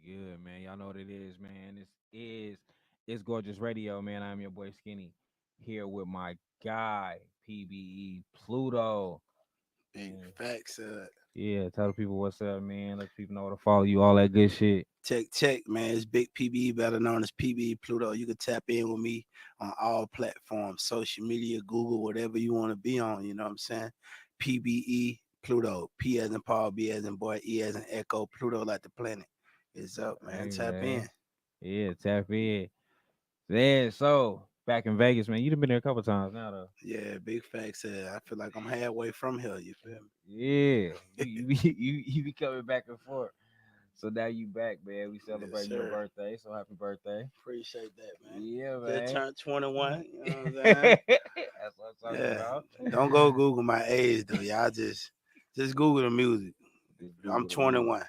Good, man. Y'all know what it is, man. It's Gorgeous Radio, man. I'm your boy Skinny here with my guy, PBE Pluto. Big And facts. yeah, tell the people what's up, man. Let the people know where to follow you, all that good shit. Check, man. It's Big PBE, better known as PBE Pluto. You can tap in with me on all platforms, social media, Google, whatever you want to be on. You know what I'm saying? PBE Pluto. P as in Paul, B as in boy, E as in Echo. Pluto like the planet. It's up, man. Hey, Tap in. man. Yeah, tap in. Yeah, so back in Vegas, man. You've been there a couple times now, though. Yeah, big facts. I feel like I'm halfway from here. You feel Yeah, me? you be coming back and forth. So now you back, man. We Yes, celebrating your sir. birthday. So happy birthday. Appreciate that, man. Yeah, Just man. turned 21. You know what I'm saying? That's what I'm talking Yeah. about. Don't go Google my age though. Y'all just Google the music. Just I'm Google the music. 21.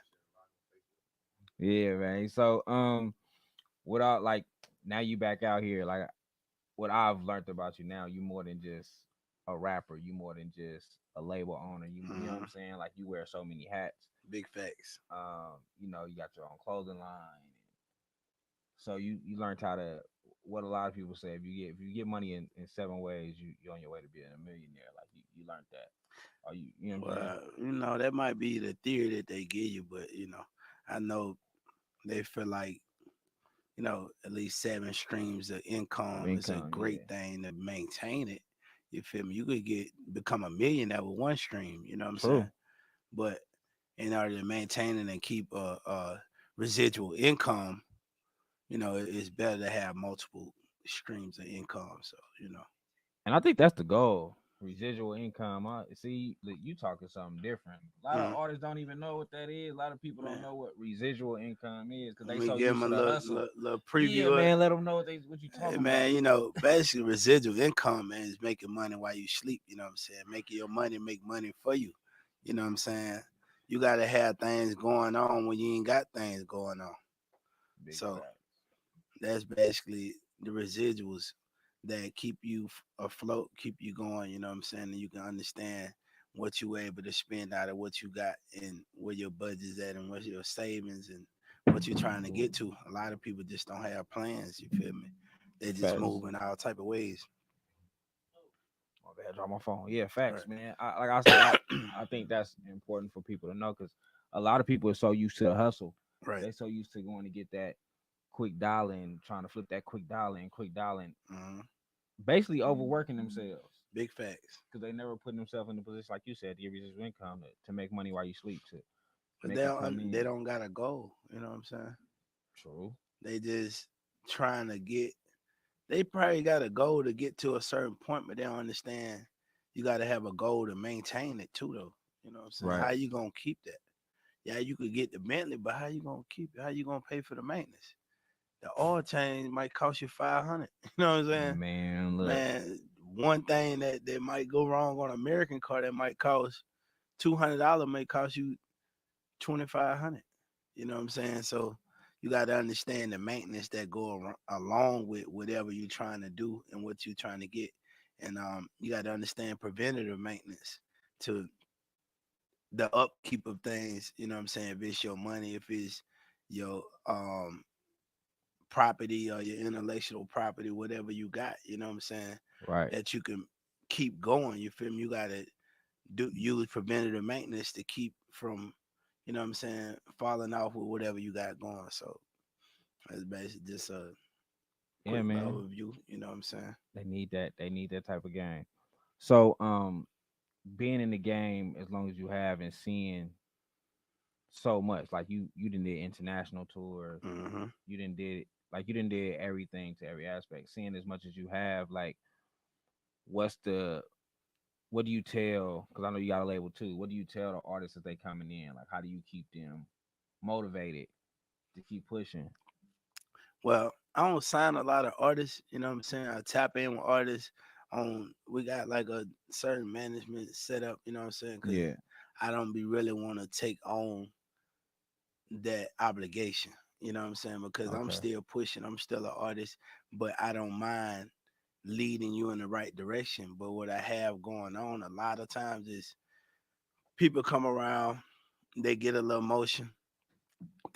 Yeah, man. So without like now you back out here, like what I've learned about you now, you more than just a rapper, you more than just a label owner. You know what I'm Mhm. saying? Like you wear so many hats. Big facts. You got your own clothing line. So you learned how to what a lot of people say, if you get money in 7 ways, you're on your way to being a millionaire. Like you learned that. Or you know what I'm saying? Well, that might be the theory that they give you, but I know they feel like at least 7 streams of Of income is a income, great yeah. thing to maintain it. You feel me? You could become a millionaire with one stream. You know what I'm saying? True. But in order to maintain it and keep a residual income, it's better to have multiple streams of income. So. And I think that's the goal. Residual income. I see that you talking something different. A lot of Mm, artists don't even know what that is. A lot of people don't man, know what residual income is because let they me so give them used a to the hustle. little Yeah, preview of it. man, let them know what you Hey, talking man, about. basically residual income, man, is making money while you sleep. You know what I'm saying? Making your money make money for you. You know what I'm saying? You got to have things going on when you ain't got things going on. Big So fact. that's basically the residuals that keep you afloat, keep you going. You know what I'm saying? And you can understand what you were able to spend out of what you got and where your budget's at and what's your savings and what you're trying to get to. A lot of people just don't have plans. You feel me? They just Facts. move in all type of ways. My bad, drop my phone. Yeah, Right. facts, man. Like I said, I think that's important for people to know because a lot of people are so used to the hustle. Right. They so used to going to get that quick dollar and trying to flip that quick dollar and hmm basically overworking themselves Big facts. because they never put themselves in the position, like you said, to give residual income to make money while you sleep, to But make it come they in. don't got a goal. You know what I'm saying? True. They just trying to get. They probably got a goal to get to a certain point, but they don't understand. You got to have a goal to maintain it too, though. You know what I'm saying? Right. How you gonna keep that? Yeah, you could get the Bentley, but how you gonna keep it? How you gonna pay for the maintenance? The oil change might cost you 500. You know what I'm saying? Man, look. Man, one thing that might go wrong on an American car that might cost $200 may cost you 2,500. You know what I'm saying? So you got to understand the maintenance that along with whatever you're trying to do and what you're trying to get, and you got to understand preventative maintenance to the upkeep of things. You know what I'm saying? If it's your money, if it's your property or your intellectual property, whatever you got. You know what I'm saying? Right. That you can keep going. You feel me? You got to use preventative maintenance to keep from, what I'm saying, falling off with whatever you got going. So that's basically just a Yeah, quick man. overview. You know what I'm saying? They need that. They need that type of game. So, being in the game as long as you have and seeing so much, like you didn't did international tours, hmm you didn't did everything to every aspect. Seeing as much as you have, like, what's the what do you tell? Because I know you got a label too. What do you tell the artists as they coming in? Like, how do you keep them motivated to keep pushing? Well, I don't sign a lot of artists. You know what I'm saying? I tap in with artists. We got like a certain management set up. You know what I'm saying? Because Yeah. I don't be really want to take on that obligation. You know what I'm saying? Because I'm Okay. still pushing. I'm still an artist, but I don't mind leading you in the right direction. But what I have going on a lot of times is people come around, they get a little motion,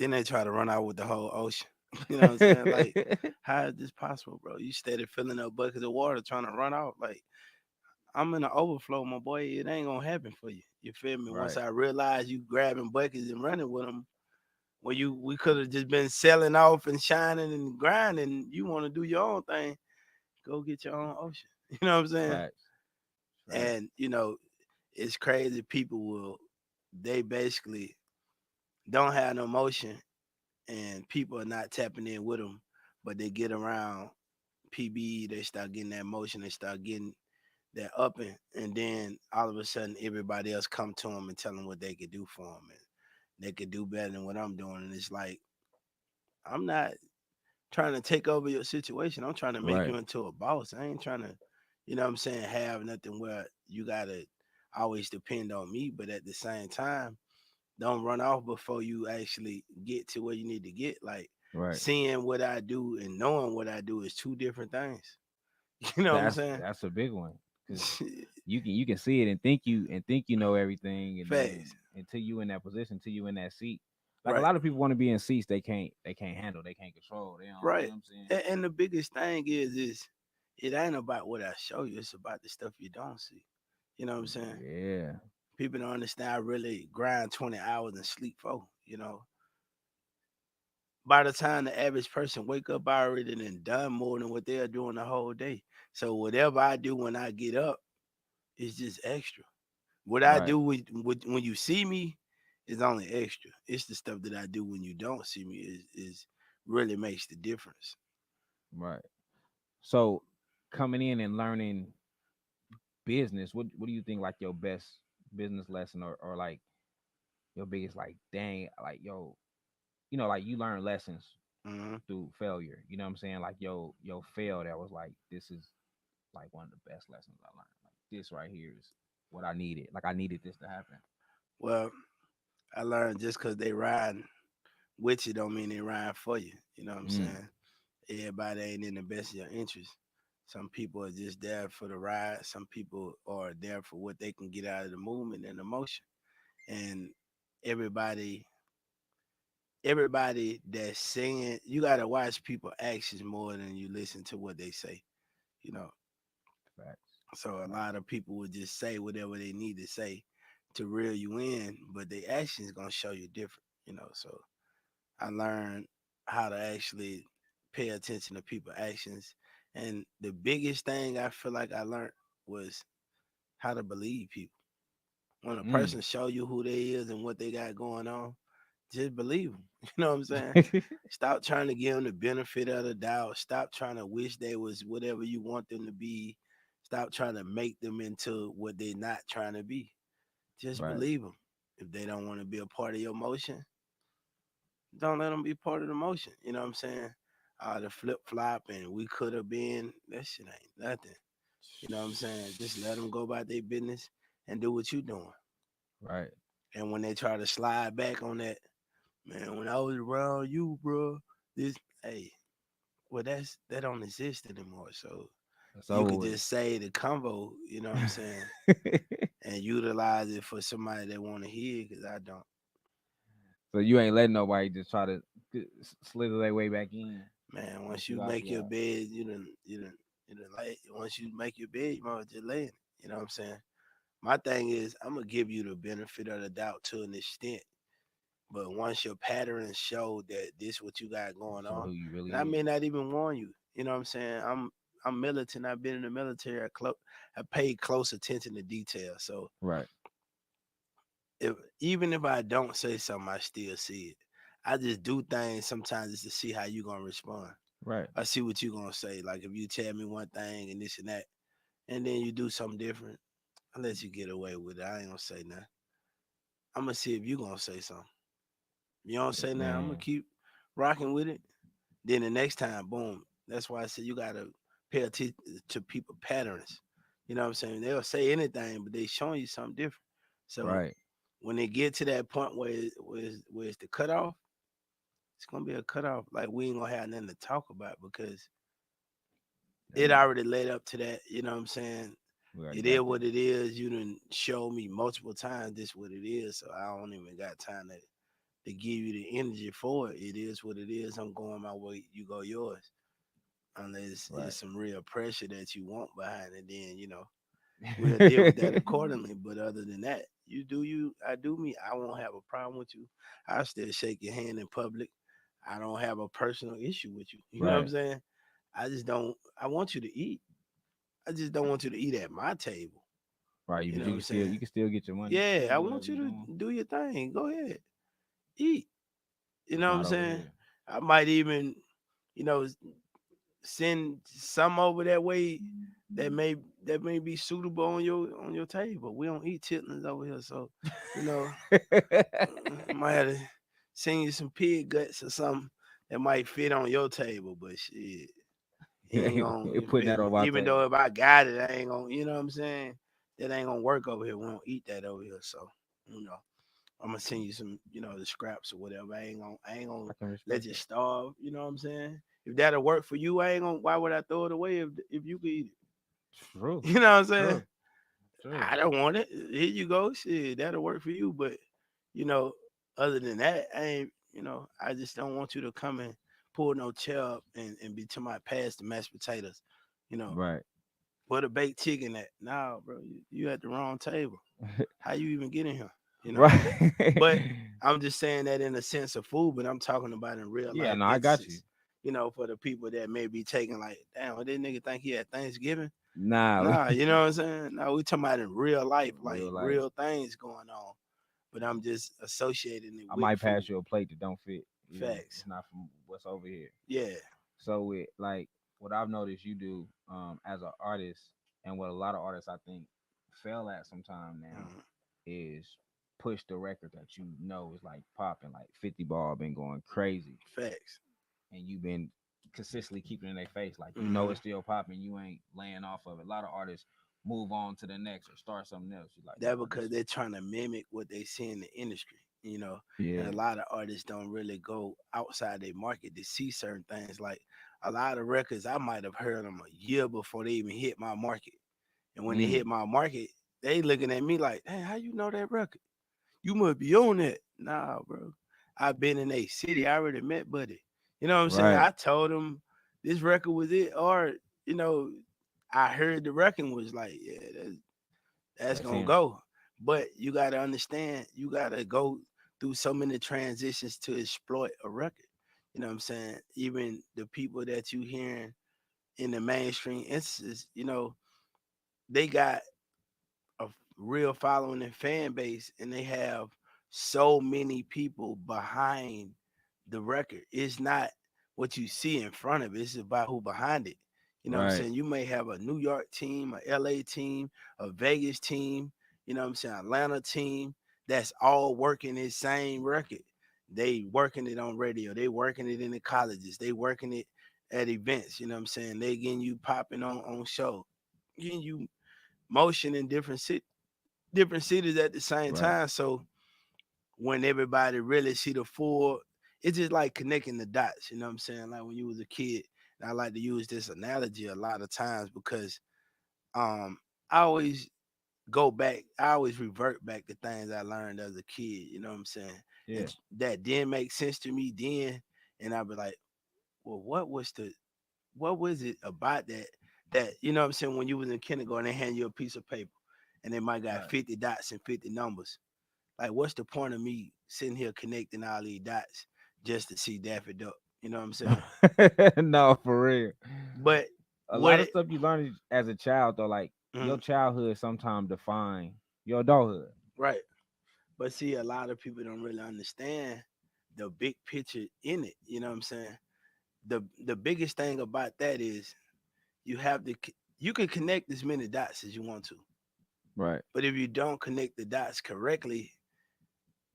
Then they try to run out with the whole ocean. You know what I'm saying? Like, how is this possible, bro? You steady filling up buckets of water trying to run out. Like, I'm in the overflow, my boy. It ain't gonna happen for you. You feel me? Once Right, I realized you grabbing buckets and running with them, when we could have just been selling off and shining and grinding. You want to do your own thing, go get your own ocean. You know what I'm saying? facts, facts. And it's crazy. People they basically don't have no motion, and people are not tapping in with them, but they get around PBE, they start getting that motion, they start getting that upping, and then all of a sudden everybody else come to them and tell them what they could do for them, and they could do better than what I'm doing. And it's like, I'm not trying to take over your situation. I'm trying to make Right, you into a boss. I ain't trying to, what I'm saying, have nothing where you gotta always depend on me. But at the same time, don't run off before you actually get to where you need to get. Like, right. seeing what I do and knowing what I do is two different things. You know what I'm saying? That's a big one because you can see it and think you know everything, and then Facts. until you in that position, until you in that seat. Like a Right. lot of people want to be in seats they can't handle, they can't control. They don't, you Right. know what I'm saying? And the biggest thing is it ain't about what I show you, it's about the stuff you don't see. You know what I'm saying? Yeah, People don't understand I really grind 20 hours and sleep 4, you know. By the time the average person wake up, I already done more than what they're doing the whole day. So whatever I do when I get up is just extra. What I right, do when you see me is only extra. It's the stuff that I do when you don't see me is really makes the difference. right. So coming in and learning business, what do you think like your best business lesson, or like your biggest like dang like yo, like you learn lessons Hmm. through failure. You know what I'm saying? Like yo fail that was like this is like one of the best lessons I learned. Like this right here is what I needed. Like I needed this to happen. Well, I learned just because they riding with you don't mean they riding for you. You know what I'm Mm, saying? Everybody ain't in the best of your interest. Some people are just there for the ride. Some people are there for what they can get out of the movement and the motion. And everybody, everybody that's saying, you gotta watch people actions more than you listen to what they say. You know, facts. so a Like lot of people would just say whatever they need to say to reel you in, but the actions gonna show you different. So I learned how to actually pay attention to people's actions. And the biggest thing I feel like I learned was how to believe people. When a mm. person show you who they is and what they got going on, just believe them. You know what I'm saying? Stop trying to give them the benefit of the doubt. Stop trying to wish they was whatever you want them to be. Stop trying to make them into what they're not trying to be. Just Right. believe them. If they don't want to be a part of your motion, don't let them be part of the motion. You know what I'm saying? The flip flop and we could have been, that shit ain't nothing. You know what I'm saying? Just let them go about their business and do what you doing. Right. And when they try to slide back on that, man, when I was around you, bro, this, hey, well, that don't exist anymore. So It's you over could with. just say the convo, you know what I'm saying, and utilize it for somebody that want to hear. Because I don't, So you ain't letting nobody just try to slither their way back in man. and Once see you what else make you your got. bed, you done lay. Once you make your bed, you might just lay in it. You know what I'm saying? My thing is, I'm gonna give you the benefit of the doubt to an extent. But once your patterns show that this what you got going Show on, who you and really I may is. not even warn you. You know what I'm saying? I'm militant. I've been in the military. I paid close attention to detail. So Right. if even if I don't say something, I still see it. I just do things sometimes just to see how you gonna respond. Right. I see what you gonna say. Like if you tell me one thing and this and that, and then you do something different, I let you get away with it. I ain't gonna say nothing. I'm gonna see if you gonna say something. You don't say nothing, I'm gonna Man. keep rocking with it. Then the next time, boom. That's why I said you gotta pay attention to people patterns. You know what I'm saying? They'll say anything, but they showing you something different. So Right. when they get to that point where it's the cutoff, it's gonna be a cutoff. Like we ain't gonna have nothing to talk about because it Hey, already led up to that. You know what I'm saying? we already It is got there. what it is. You done show me multiple times this what it is, so I don't even got time to to give you the energy for it. It is what it is. I'm going my way, you go yours. Unless Right. it's some real pressure that you want behind it, then we'll deal with that accordingly. But other than that, you do you, I do me. I won't have a problem with you. I still shake your hand in public. I don't have a personal issue with you. You know what I'm Right. saying? I just don't. I want you to eat. I just don't want you to eat at my table. Right. You But know what I'm saying? you can still get your money. Yeah, Still I do want whatever you you're to doing. do your thing. Go ahead, eat. You Just know what I'm not over saying? here. I might even, you know, send some over that way that may that may be suitable on your table. We don't eat chitlins over here, so you know, might have to send you some pig guts or something that might fit on your table. But shit, ain't gonna, you Putting feel that me? on my Even though table. if I got it, I ain't gonna, you know what I'm saying? That ain't gonna work over here. We don't eat that over here, so you know. I'm gonna send you some, the scraps or whatever. I ain't gonna I can let respect you that. starve. You know what I'm saying? If that'll work for you, I ain't gonna. Why would I throw it away if you could eat it? True. You know what I'm saying? True. True. I don't want it. Here you go. Shit, that'll work for you. But you know, other than that, I ain't. I just don't want you to come and pull no chair up and be to my past the mashed potatoes. You know, Right. where the baked chicken at? Nah, bro, you at the wrong table. How you even get in here? You know. Right. But I'm just saying that in a sense of food, but I'm talking about in real Yeah, life no, I got you. instances. For the people that may be taking like, damn, what this nigga think he had Thanksgiving? Nah, Nah, you know what I'm saying? No, we talking about in real life, like real life. real things going on. But I'm just associating it I with might food. pass you a plate that don't fit. Facts. It's not from what's over here. Yeah. So with like what I've noticed you do as an artist, and what a lot of artists I think fail at sometime now Mhm. is push the record that you know is like popping, like 50 ball been going crazy, Facts. and you've been consistently keeping it in their face, like Hmm. it's still popping, you ain't laying off of it. A lot of artists move on to the next or start something else. You're like, That nah, this because they're trying to mimic what they see in the industry. And yeah, a lot of artists don't really go outside their market to see certain things. Like a lot of records, I might have heard them a year before they even hit my market. And when they mm, hit my market, they looking at me like, "Hey, how you know that record? You must be on that." Nah, bro. I've been in a city. I already met Buddy. You know what I'm saying? right, I told him this record was it, or you know, I heard the record was like, yeah, that's that's gonna him, go. But you gotta understand, you gotta go through so many transitions to exploit a record. You know what I'm saying? Even the people that you hearing in the mainstream instances, they got a real following and fan base, and they have so many people behind the record. It's not what you see in front of it, it's about who behind it. You know what I'm right, saying? You may have a New York team, a LA team, a Vegas team, you know what I'm saying, Atlanta team that's all working this same record. They working it on radio, they working it in the colleges, they working it at events, you know what I'm saying? They getting you popping on show, getting you motion in different cities at the same right, time. So when everybody really see the full, it's just like connecting the dots. You know what I'm saying? Like when you was a kid, and I like to use this analogy a lot of times because um I always go back, I always revert back to things I learned as a kid. You know what I'm saying? yeah, And that didn't make sense to me then, and I'd be like, well, what was it about that you know what I'm saying, when you was in kindergarten they hand you a piece of paper and they might got right. 50 dots and 50 numbers. Like what's the point of me sitting here connecting all these dots just to see Daffy Duck? You know what I'm saying? No, for real. But A lot what of stuff you learn as a child, though, like your mm, childhood sometimes define your adulthood. right. But see, a lot of people don't really understand the big picture in it. You know what I'm saying? The biggest thing about that is you have to you can connect as many dots as you want to. Right. But if you don't connect the dots correctly,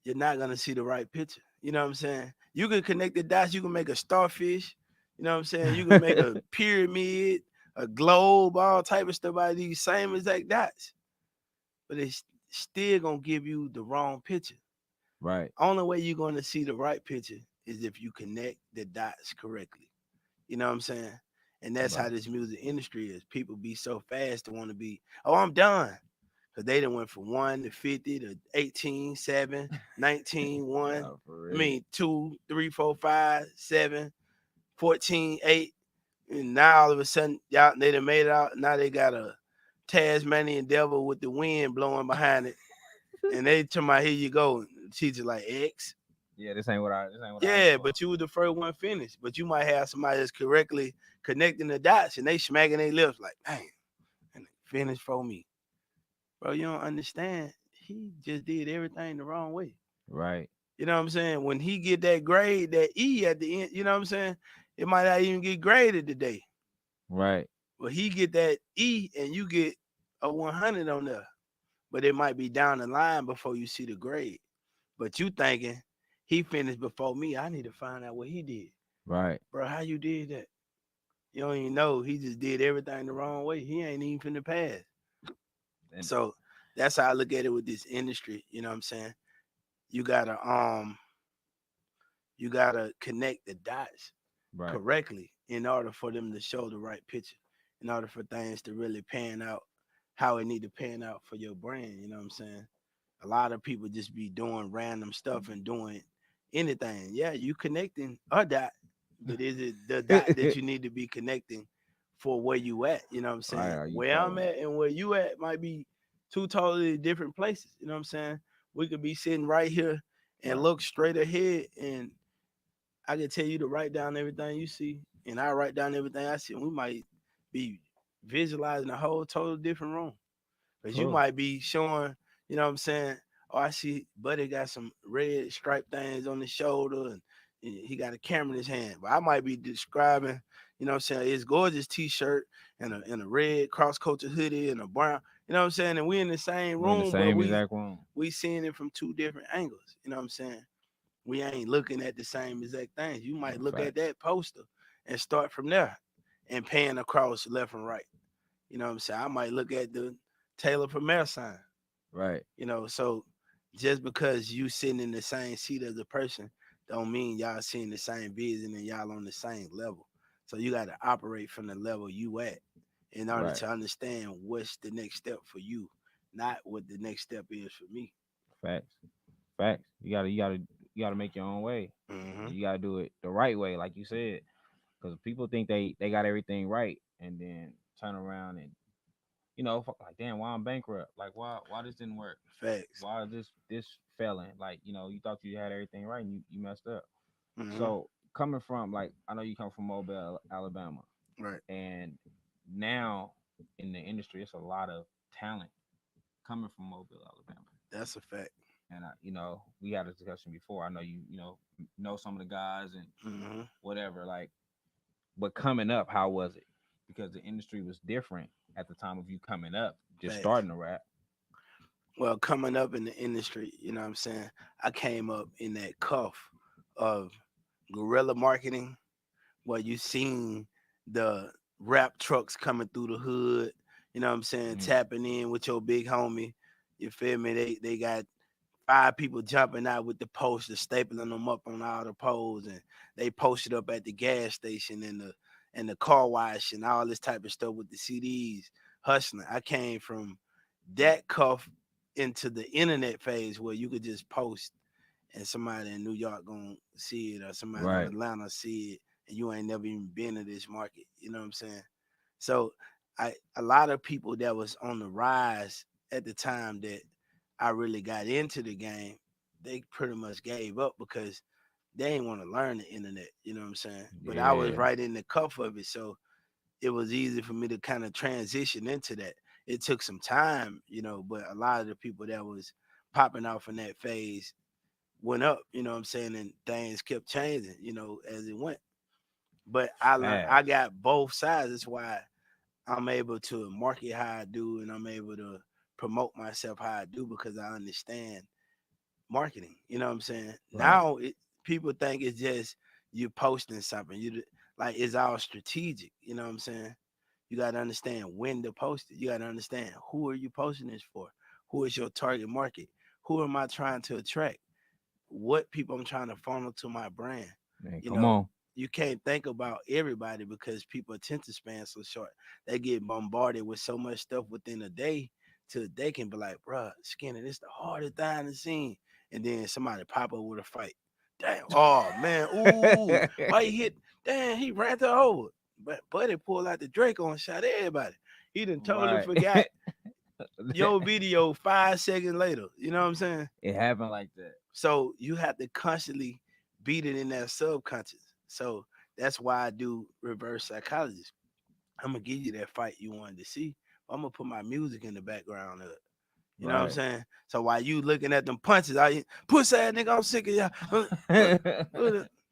you're not gonna see the right picture. You know what I'm saying? You can connect the dots, you can make a starfish, you know what I'm saying? You can make a pyramid, a globe, all type of stuff out of these same exact dots. But it's still gonna give you the wrong picture. Right. Only way you're gonna see the right picture is if you connect the dots correctly. You know what I'm saying? And that's how Right. this music industry is. People be so fast to want to be, oh, I'm done. Cause they done went from 1 to 50 to 18, 7, 19, 1. Oh, for I real. mean 2, 3, 4, 5, 7, 14, 8. And now all of a sudden, y'all they done made it out. Now they got a Tasmanian devil with the wind blowing behind it. And they tell me, here you go. Teacher like X. Yeah, this ain't what I asked Yeah, for. but you was the first one finished. But you might have somebody that's correctly connecting the dots and they smacking their lips like, dang, and finished for me. Bro, you don't understand. He just did everything the wrong way. Right, You know what I'm saying? When he get that grade, that E at the end, you know what I'm saying? It might not even get graded today. right, But he get that E and you get a 100 on there. But it might be down the line before you see the grade. But you thinking he finished before me. I need to find out what he did. right. Bro, how you did that? You don't even know. He just did everything the wrong way. He ain't even finna pass. And So that's how I look at it with this industry. You know what I'm saying? You gotta you gotta connect the dots right, correctly in order for them to show the right picture, in order for things to really pan out how it need to pan out for your brand. You know what I'm saying? A lot of people just be doing random stuff and doing anything. Yeah, you connecting a dot, but is it the dot that you need to be connecting for where you at? You know what I'm right. saying? Are you Where I'm following? at and where you at might be two totally different places. You know what I'm saying? We could be sitting right here and Right, look straight ahead, and I can tell you to write down everything you see, and I write down everything I see. And we might be visualizing a whole total different room. Because you true. might be showing, you know what I'm saying? Oh, I see Buddy got some red striped things on his shoulder and he got a camera in his hand. But I might be describing, you know what I'm saying, his gorgeous t-shirt and a red cross culture hoodie and a brown, you know what I'm saying? And we in the same We're in the room, but same we exact room. we seeing it from two different angles. You know what I'm saying? We ain't looking at the same exact things. You might look at Facts. that poster and start from there and pan across left and right. You know what I'm saying? I might look at the Taylor Premier sign. Right, So just because you sitting in the same seat as a person don't mean y'all seeing the same vision and y'all on the same level. So you got to operate from the level you at in order right. to understand what's the next step for you, not what the next step is for me. Facts, facts. You gotta make your own way, Mm-hmm. and you gotta do it the right way, like you said. Because people think they got everything right, and then turn around and like, damn, why I'm bankrupt? Like, why this didn't work? Facts. Why is this failing? Like, you thought you had everything right, and you messed up. Mm-hmm. So coming from, like, I know you come from Mobile, Alabama, Right. and now in the industry, it's a lot of talent coming from Mobile, Alabama. That's a fact. And we had a discussion before. I know know some of the guys and Mm-hmm. whatever. Like, but coming up, how was it? Because the industry was different at the time of you coming up, just Facts. starting to rap. Well, coming up in the industry, you know what I'm saying? I came up in that cuff of guerrilla marketing where you seen the rap trucks coming through the hood, you know what I'm saying, Mm, tapping in with your big homie. You feel me? They got five people jumping out with the posters, stapling them up on all the poles, and they posted up at the gas station and the car wash and all this type of stuff with the CDs, hustling. I came from that cuff into the internet phase where you could just post and somebody in New York gonna see it or somebody in right, Atlanta see it and you ain't never even been to this market. You know what I'm saying? So a lot of people that was on the rise at the time that I really got into the game, they pretty much gave up because they didn't want to learn the internet. You know what I'm saying? But I was yeah, right in the cuff of it, so it was easy for me to kind of transition into that. It took some time, but a lot of the people that was popping off in that phase went up, you know what I'm saying, and things kept changing, as it went. But I learned I fast, got both sides. That's why I'm able to market how I do and I'm able to promote myself how I do because I understand marketing. You know what I'm saying? right, Now people think it's just you posting something. Like it's all strategic. You know what I'm saying? You got to understand when to post it. You got to understand who are you posting this for? Who is your target market? Who am I trying to attract? What people I'm trying to funnel to my brand? man, You come know, on, you can't think about everybody because people attention span so short. They get bombarded with so much stuff within a day till they can be like, bruh, Skinner, this the hardest thing in the scene. And then somebody pop up with a fight. Damn, oh man, ooh, why he hit? Damn, he ran her over. But Buddy pulled out the Draco and shot everybody. He done totally Right. forgot your video 5 seconds later. You know what I'm saying? It happened like that. So you have to constantly beat it in that subconscious. So that's why I do reverse psychology. I'm gonna give you that fight you wanted to see. I'm gonna put my music in the background of it. You know what I'm Right. saying? So while you looking at them punches, I pussy ass nigga, I'm sick of y'all.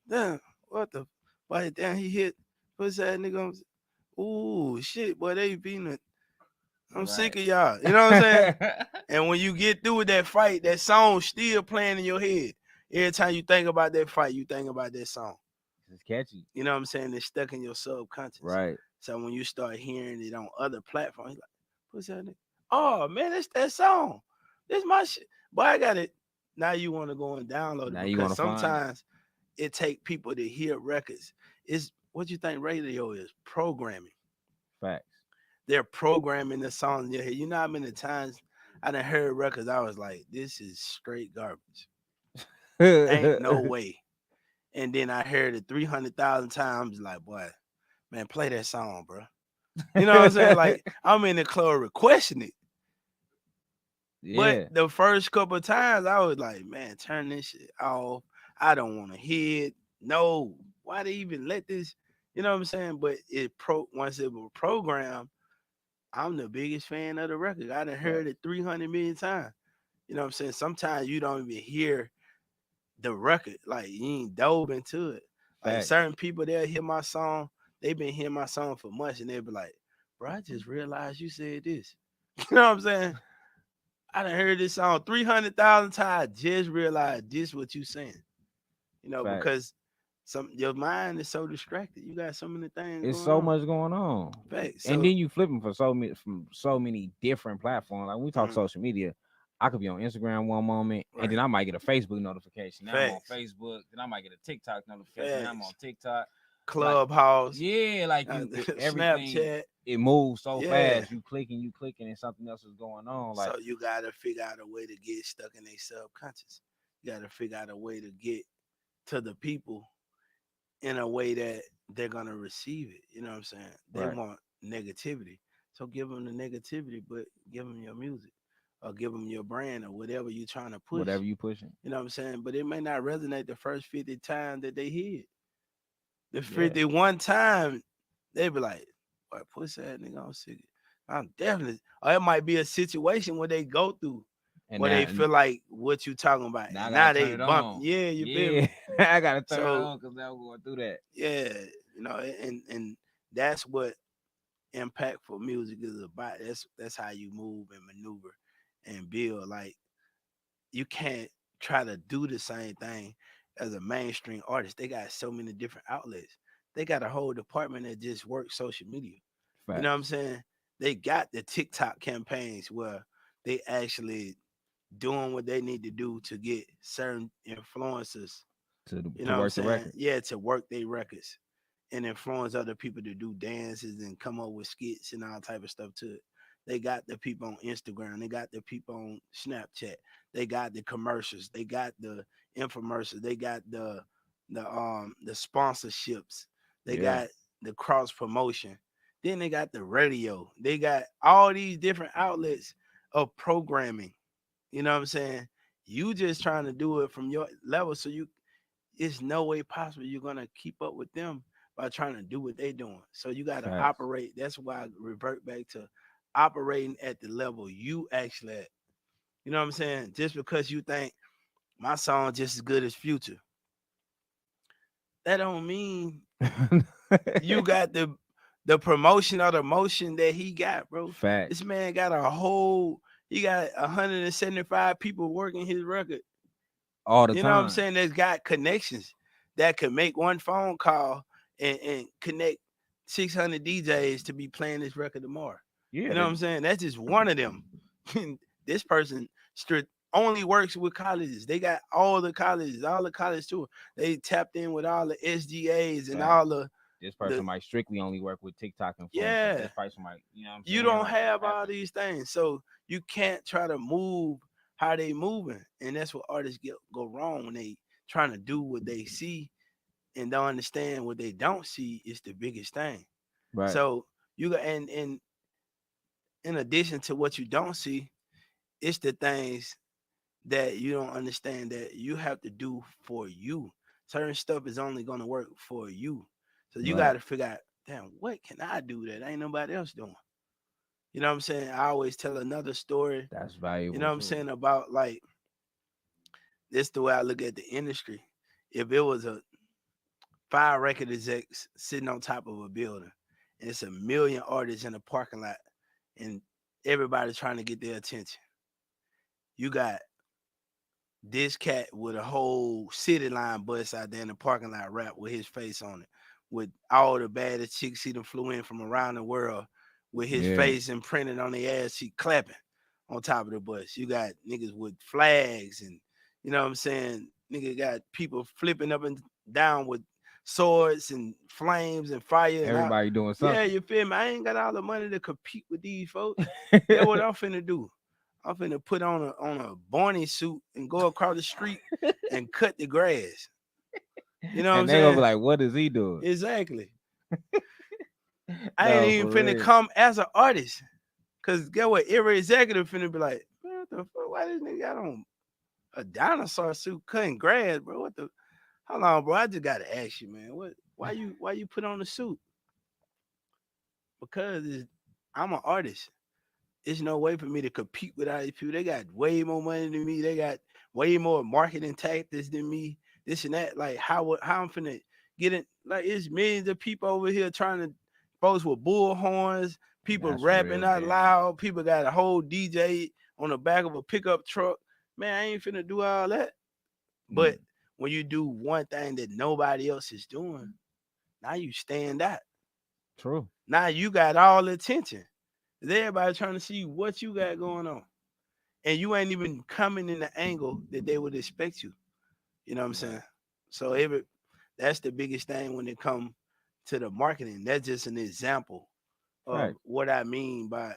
Damn, what the? Why damn he hit pussy ass nigga? Ooh shit, boy, they beating it. I'm sick Right. of y'all. You know what I'm saying? And when you get through with that fight, that song still playing in your head. Every time you think about that fight, you think about that song. It's catchy. You know what I'm saying? It's stuck in your subconscious. Right. So when you start hearing it on other platforms, you're like, what's that nigga? Oh man, that's that song. This my shit. But I got it. Now you want to go and download it Now you because want to find it. sometimes it take people to hear records. It's what you think radio is? Programming. Facts. They're programming the song in your head. You know how many times I done heard records I was like, this is straight garbage. Ain't no way. And then I heard it 300,000 times, like, boy, man, play that song, bro. You know what I'm saying? Like, I'm in the club requesting it. But Yeah. the first couple of times, I was like, man, turn this shit off. I don't want to hear it. No, why they even let this? You know what I'm saying? But once it was programmed, I'm the biggest fan of the record. I done heard Facts. it 300 million times. You know what I'm saying? Sometimes you don't even hear the record. Like you ain't dove into it. Like Facts. certain people, they'll hear my song. They've been hearing my song for months, and they'll be like, "Bro, I just realized you said this." You know what I'm saying? I done heard this song 300,000 times. Just realized this what you saying. You know, Facts. because your mind is so distracted. You got so many things It's going so on. much going on. Facts. And So, then you flipping for so many from so many different platforms. Like when we talk mm, social media, I could be on Instagram one moment, and right. then I might get a Facebook notification. Now I'm on Facts. Facebook. Then I might get a TikTok notification. Now I'm on Facts. TikTok. Like, Clubhouse, yeah, like everything. Snapchat. It moves so Yeah. fast. You clicking, and something else is going on. Like, So you gotta figure out a way to get stuck in their subconscious. You gotta figure out a way to get to the people in a way that they're gonna receive it. You know what I'm saying? They right, want negativity, so give them the negativity, but give them your music or give them your brand or whatever you're trying to push. whatever you pushing. You know what I'm saying? But it may not resonate the first 50 times that they hear it. The Yeah, 51 time, they be like, "What pussy that nigga? I'm sick. I'm definitely." Or it might be a situation where they go through and where now they feel like what you talking about, now I and gotta now turn they it bump. on. Yeah, you feel Yeah, me? I gotta turn it So on because now we're going through that. yeah, and that's what impactful music is about. That's how you move and maneuver and build. Like you can't try to do the same thing as a mainstream artist. They got so many different outlets. They got a whole department that just works social media. You know what I'm Facts saying? They got the TikTok campaigns where they actually doing what they need to do to get certain influencers, you to know what I'm work the saying? record. Yeah, to work their records and influence other people to do dances and come up with skits and all type of stuff to it. They got the people on Instagram, they got the people on Snapchat, they got the commercials, they got the infomercials, they got the sponsorships, they Yeah, got the cross promotion, then they got the radio, they got all these different outlets of programming. You know what I'm saying? You just trying to do it from your level, so you it's no way possible you're gonna keep up with them by trying to do what they're doing. So you got to facts. operate. That's why I revert back to operating at the level you actually at. You know what I'm saying? Just because you think my song just as good as Future, that don't mean you got the promotion or the motion that he got, bro. This Facts man got a whole he got 175 people working his record. all the You know what I'm time. saying? That's got connections that could make one phone call and connect 600 DJs to be playing this record tomorrow. Yeah, You know what I'm saying? That's just one of them. This person only works with colleges. They got all the colleges too. They tapped in with all the SGAs and facts. all the this The person might strictly only work with TikTok influencers. yeah, This person might, you know what I'm you saying? don't Like it have all happens. these things, so you can't try to move how they moving, and that's what artists get go wrong when they trying to do what they see and don't understand what they don't see is the biggest thing. Right. So you got and in addition to what you don't see, it's the things that you don't understand that you have to do for you. Certain stuff is only gonna work for you. So you Right. gotta figure out, damn, what can I do that ain't nobody else doing? You know what I'm saying? I always tell another story, That's you know valuable what I'm too. saying, about like this the way I look at the industry. If it was a 5 record execs sitting on top of a building and it's a million artists in a parking lot and everybody trying to get their attention. You got this cat with a whole city line bus out there in the parking lot rap with his face on it, with all the baddest chicks he done flew in from around the world with his Yeah. face imprinted on their ass cheek clapping on top of the bus. You got niggas with flags and you know what I'm saying? Nigga got people flipping up and down with swords and flames and fire and all. Everybody doing Yeah, something. you feel me? I ain't got all the money to compete with these folks. That's what I'm finna do. I'm finna put on a Barney suit and go across the street and cut the grass. You know what I'm And they gonna be saying? like, what is he doing? Exactly. I ain't No, even for finna real. come as an artist. Cause get what? Every executive finna be like, man, what the fuck? Why this nigga got on a dinosaur suit cutting grass, bro? What the? Hold on, bro. I just gotta ask you, man. What? Why you put on the suit? Because I'm an artist. It's no way for me to compete with all these people. They got way more money than me. They got way more marketing tactics than me. This and that. Like how I'm finna get it? Like it's millions of people over here trying to folks with bull horns, people That's rapping real out game. loud, people got a whole DJ on the back of a pickup truck. Man, I ain't finna do all that. But Mm, when you do one thing that nobody else is doing, now you stand out. true. Now you got all the attention. Everybody trying to see what you got going on. And you ain't even coming in the angle that they would expect you. You know what I'm saying? Right. So that's the biggest thing when it comes to the marketing. That's just an example of Fact. what I mean by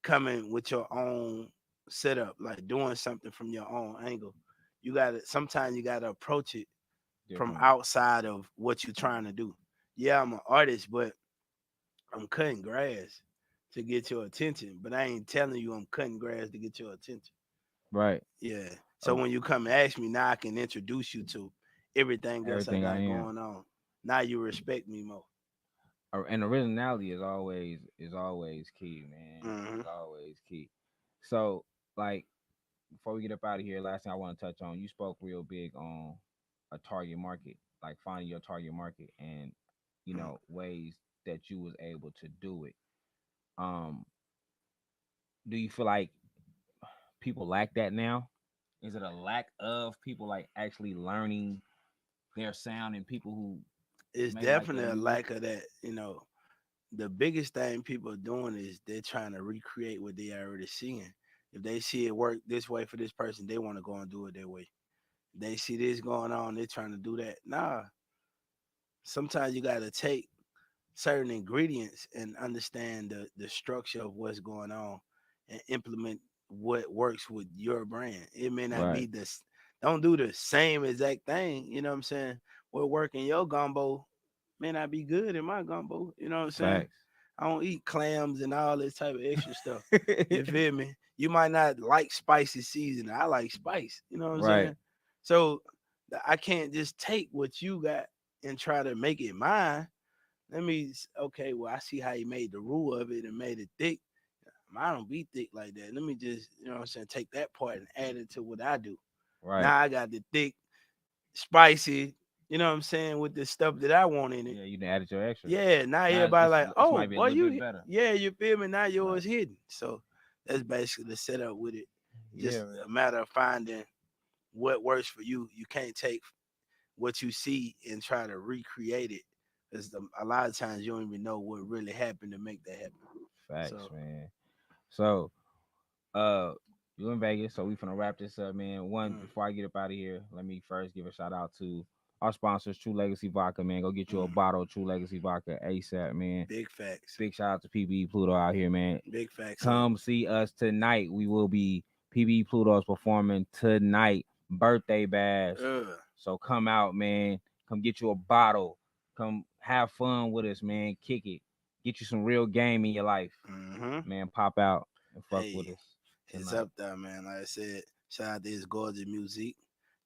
coming with your own setup, like doing something from your own angle. You gotta sometimes you gotta approach it from Differently. outside of what you're trying to do. Yeah, I'm an artist, but I'm cutting grass to get your attention, but I ain't telling you I'm cutting grass to get your attention. Right. Yeah. So Uh, when you come and ask me, now I can introduce you to everything else I everything I got am. going on. Now you respect me more. And originality is always key, man. Hmm. Is always key. So, like, before we get up out of here, last thing I want to touch on, you spoke real big on a target market, like finding your target market and ways that you was able to do it. Um, do you feel like people lack that now? Is it a lack of people like actually learning their sound and people who It's may like their definitely a music? lack of that. The biggest thing people are doing is they're trying to recreate what they already seeing. If they see it work this way for this person, they want to go and do it their way. They see this going on, they're trying to do that. Nah, sometimes you got to take certain ingredients and understand the structure of what's going on and implement what works with your brand. It may not Right. be this, don't do the same exact thing. You know what I'm saying? What work in your gumbo may not be good in my gumbo. You know what I'm saying? Facts. I don't eat clams and all this type of extra stuff. You feel me? You might not like spicy seasoning. I like spice. You know what I'm Right. saying? So I can't just take what you got and try to make it mine. Okay, well, I see how he made the roux of it and made it thick. Mine don't be thick like that. Let me just, you know what I'm saying, take that part and add it to what I do. Right. Now I got the thick, spicy, you know what I'm saying, with the stuff that I want in it. Yeah, you done added your extra. Yeah, now Now everybody like, this oh, might be a boy, little bit better. yeah, you feel me? Now yours Right. hidden. So that's basically the setup with it. Yeah, Just man. a matter of finding what works for you. You can't take what you see and try to recreate it. Because a lot of times you don't even know what really happened to make that happen. Facts, So, man. So, uh, you in Vegas, so we finna wrap this up, man. One mm, before I get up out of here, let me first give a shout out to Our sponsors, True Legacy Vodka, man. Go get you a Mm, bottle of True Legacy Vodka ASAP, man. big facts. Big shout out to PBE Pluto out here, man. Big facts. Come see us tonight. We will be PBE Pluto's performing tonight. Birthday bash. So come out, man. Come get you a bottle. Come have fun with us, man. Kick it. Get you some real game in your life. Mm-hmm. Man, pop out and fuck with Hey, us it's tonight. up there, man. Like I said, shout out to his gorgeous music.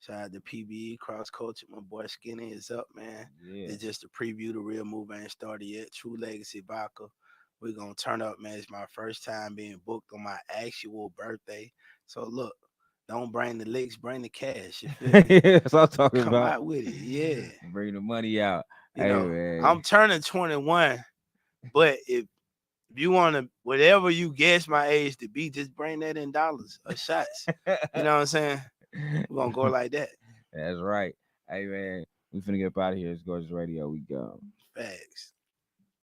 Shout out to PBE Cross Culture. My boy Skinny is up, man. Yeah. It's just a preview. The real move ain't started yet. True Legacy Vodka. We're gonna turn up, man. It's my first time being booked on my actual birthday. So look, don't bring the licks, bring the cash. You feel me? That's what I'm talking Come about. out with it. Yeah. Bring the money out. You Hey know, man. I'm turning 21, but if you want to, whatever you guess my age to be, just bring that in dollars or shots. You know what I'm saying? We're gonna go like that. That's right. Hey man, we finna get up out of here. It's Gorgeous Radio. We go. Facts.